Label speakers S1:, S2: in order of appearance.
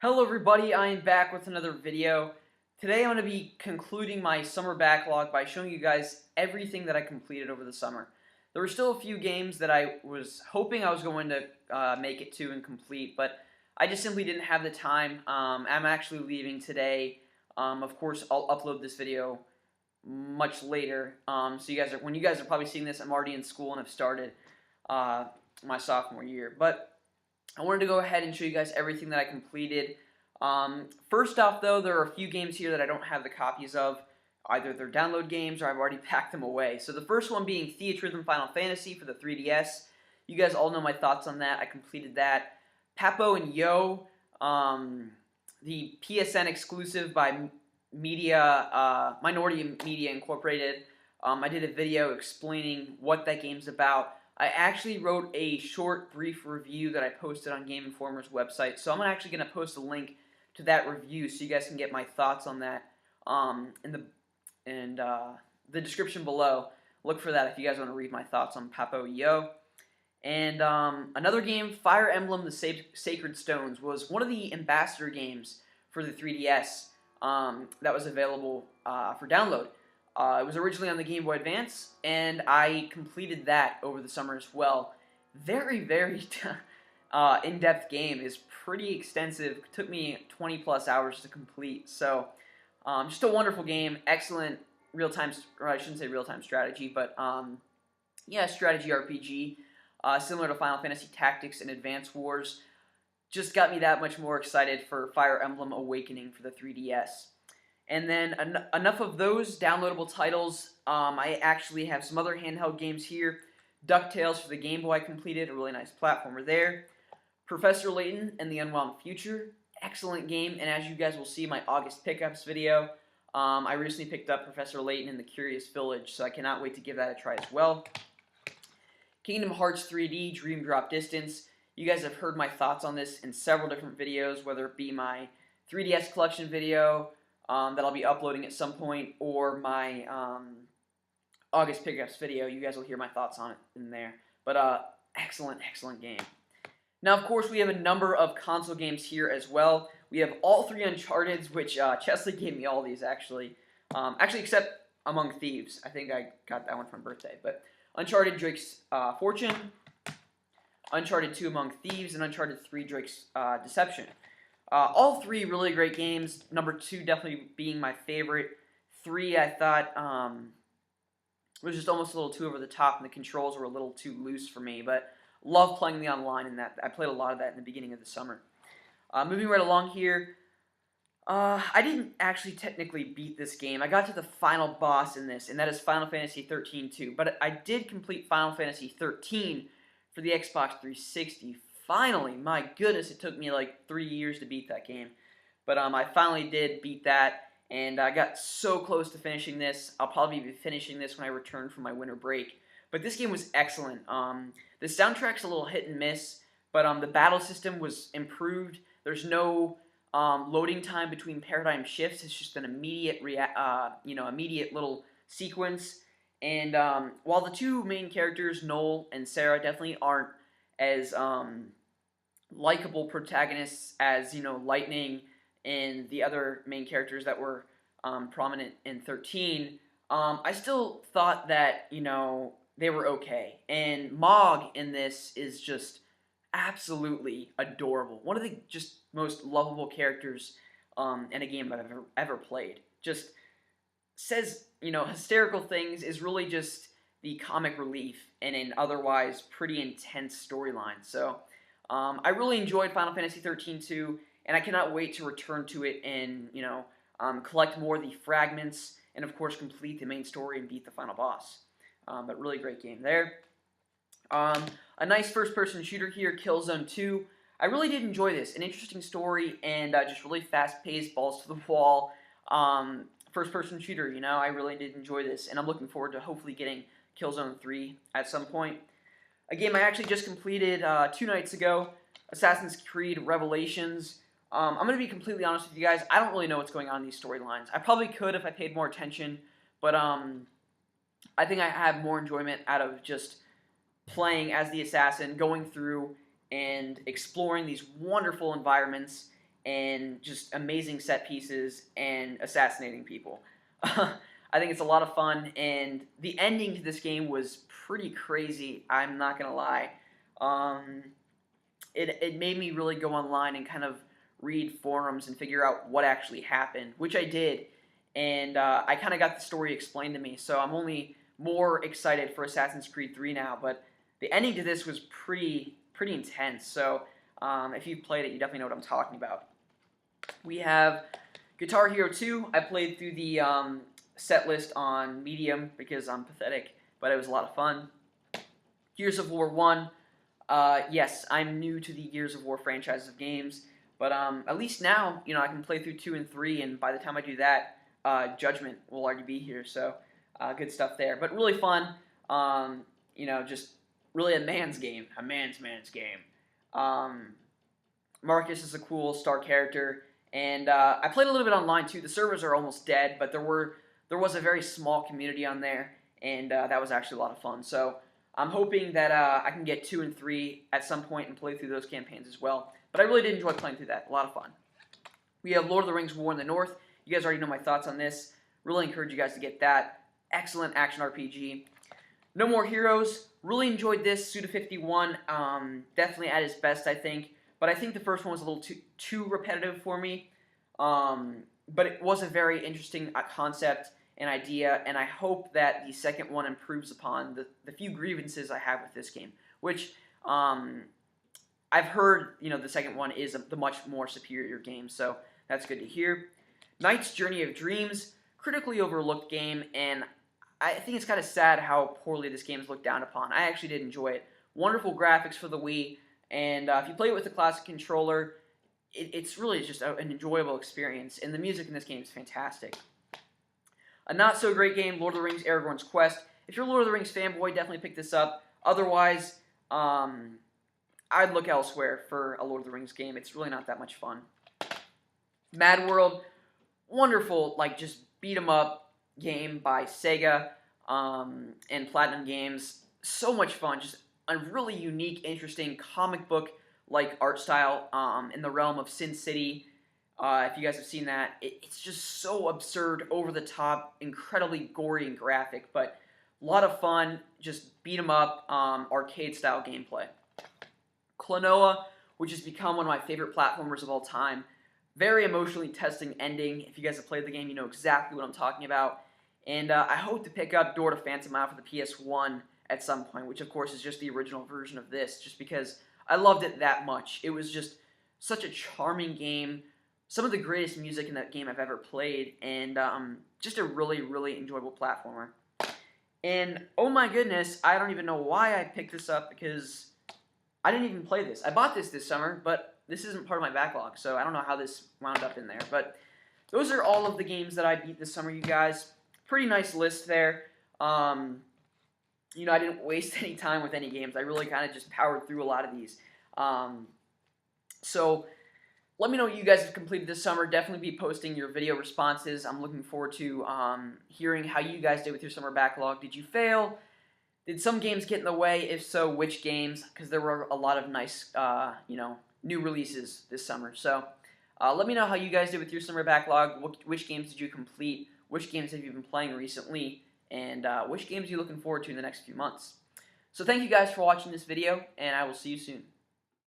S1: Hello everybody, I am back with another video. Today I'm going to be concluding my summer backlog by showing you guys everything that I completed over the summer. There were still a few games that I was hoping I was going to make it to and complete, but I just simply didn't have the time. I'm actually leaving today. Of course, I'll upload this video much later. So when you guys are probably seeing this, I'm already in school and have started my sophomore year. But I wanted to go ahead and show you guys everything that I completed. First off, though, there are a few games here that I don't have the copies of. Either they're download games or I've already packed them away. So the first one being Theatrhythm Final Fantasy for the 3DS. You guys all know my thoughts on that. I completed that. Papo and Yo, the PSN exclusive by Minority Media Incorporated. I did a video explaining what that game's about. I actually wrote a short, brief review that I posted on Game Informer's website, so I'm actually going to post a link to that review so you guys can get my thoughts on that in the description below. Look for that if you guys want to read my thoughts on Papo Yo. And another game, Fire Emblem The Sacred Stones, was one of the ambassador games for the 3DS that was available for download. It was originally on the Game Boy Advance, and I completed that over the summer as well. Very, very in-depth game. Is pretty extensive. It took me 20 plus hours to complete. So, just a wonderful game. Excellent real-time, or I shouldn't say real-time strategy, but yeah, strategy RPG. Similar to Final Fantasy Tactics and Advance Wars. Just got me that much more excited for Fire Emblem Awakening for the 3DS. And then enough of those downloadable titles. I actually have some other handheld games here. DuckTales for the Game Boy I completed, a really nice platformer there. Professor Layton and the Unwound Future, excellent game. And as you guys will see in my August pickups video, I recently picked up Professor Layton in the Curious Village, so I cannot wait to give that a try as well. Kingdom Hearts 3D, Dream Drop Distance. You guys have heard my thoughts on this in several different videos, whether it be my 3DS collection video, that I'll be uploading at some point, or my August pickups video. You guys will hear my thoughts on it in there. But excellent, excellent game. Now, of course, we have a number of console games here as well. We have all three Uncharted's, which Chesley gave me all these, actually. Actually, except Among Thieves. I think I got that one for my birthday. But Uncharted Drake's Fortune, Uncharted 2 Among Thieves, and Uncharted 3 Drake's Deception. All three really great games. Number 2 definitely being my favorite. 3 I thought was just almost a little too over the top, and the controls were a little too loose for me. But love playing the online in that. I played a lot of that in the beginning of the summer. Moving right along here. I didn't actually technically beat this game. I got to the final boss in this, and that is Final Fantasy 13-2. But I did complete Final Fantasy 13 for the Xbox 360. Finally, my goodness, it took me like 3 years to beat that game. But I finally did beat that, and I got so close to finishing this. I'll probably be finishing this when I return from my winter break. But this game was excellent. The soundtrack's a little hit and miss, but the battle system was improved. There's no loading time between paradigm shifts. It's just an immediate, immediate little sequence. And while the two main characters, Noel and Sarah, definitely aren't as likable protagonists as, Lightning and the other main characters that were prominent in 13, I still thought that, they were okay. And Mog in this is just absolutely adorable. One of the just most lovable characters in a game I've ever played. Just says, hysterical things, is really just the comic relief in an otherwise pretty intense storyline. So I really enjoyed Final Fantasy 13-2, and I cannot wait to return to it and, collect more of the fragments, and of course complete the main story and beat the final boss. But really great game there. A nice first-person shooter here, Killzone 2. I really did enjoy this. An interesting story and just really fast-paced, balls to the wall. First-person shooter, I really did enjoy this, and I'm looking forward to hopefully getting Killzone 3 at some point. A game I actually just completed 2 nights ago, Assassin's Creed Revelations. I'm going to be completely honest with you guys. I don't really know what's going on in these storylines. I probably could if I paid more attention, but I think I have more enjoyment out of just playing as the assassin, going through and exploring these wonderful environments and just amazing set pieces and assassinating people. I think it's a lot of fun, and the ending to this game was pretty crazy. I'm not gonna lie. Um, it made me really go online and kind of read forums and figure out what actually happened, which I did, and I kind of got the story explained to me. So I'm only more excited for Assassin's Creed 3 now. But the ending to this was pretty intense. So if you've played it, you definitely know what I'm talking about. We have Guitar Hero 2. I played through the set list on medium because I'm pathetic, but it was a lot of fun. Gears of War 1. Yes, I'm new to the Gears of War franchise of games, but at least now, I can play through 2 and 3, and by the time I do that, Judgment will already be here, so good stuff there. But really fun, just really a man's game, a man's game. Marcus is a cool star character, and I played a little bit online too. The servers are almost dead, but there was a very small community on there, and that was actually a lot of fun. So I'm hoping that I can get 2 and 3 at some point and play through those campaigns as well. But I really did enjoy playing through that. A lot of fun. We have Lord of the Rings War in the North. You guys already know my thoughts on this. Really encourage you guys to get that. Excellent action RPG. No More Heroes. Really enjoyed this. Suda51. Definitely at his best, I think. But I think the first one was a little too repetitive for me. But it was a very interesting concept and idea, and I hope that the second one improves upon the few grievances I have with this game, which I've heard, the second one is the much more superior game, so that's good to hear. Knight's Journey of Dreams, critically overlooked game, and I think it's kind of sad how poorly this game is looked down upon. I actually did enjoy it. Wonderful graphics for the Wii, and if you play it with a classic controller, it's really just an enjoyable experience, and the music in this game is fantastic. A not-so-great game, Lord of the Rings Aragorn's Quest. If you're a Lord of the Rings fanboy, definitely pick this up. Otherwise, I'd look elsewhere for a Lord of the Rings game. It's really not that much fun. Mad World, wonderful, just beat-em-up game by Sega and Platinum Games. So much fun, just a really unique, interesting comic book-like art style in the realm of Sin City. If you guys have seen that, it's just so absurd, over the top, incredibly gory and graphic, but a lot of fun, just beat 'em up, arcade-style gameplay. Klonoa, which has become one of my favorite platformers of all time. Very emotionally testing ending. If you guys have played the game, you know exactly what I'm talking about. And I hope to pick up Door to Phantom out for the PS1 at some point, which of course is just the original version of this, just because I loved it that much. It was just such a charming game. Some of the greatest music in that game I've ever played, and just a really, really enjoyable platformer. And oh my goodness, I don't even know why I picked this up, because I didn't even play this. I bought this summer, but this isn't part of my backlog, so I don't know how this wound up in there. But those are all of the games that I beat this summer, you guys. Pretty nice list there. I didn't waste any time with any games. I really kind of just powered through a lot of these. So let me know what you guys have completed this summer. Definitely be posting your video responses. I'm looking forward to hearing how you guys did with your summer backlog. Did you fail? Did some games get in the way? If so, which games? Because there were a lot of nice, new releases this summer. So let me know how you guys did with your summer backlog. Which games did you complete? Which games have you been playing recently? And which games are you looking forward to in the next few months? So thank you guys for watching this video, and I will see you soon.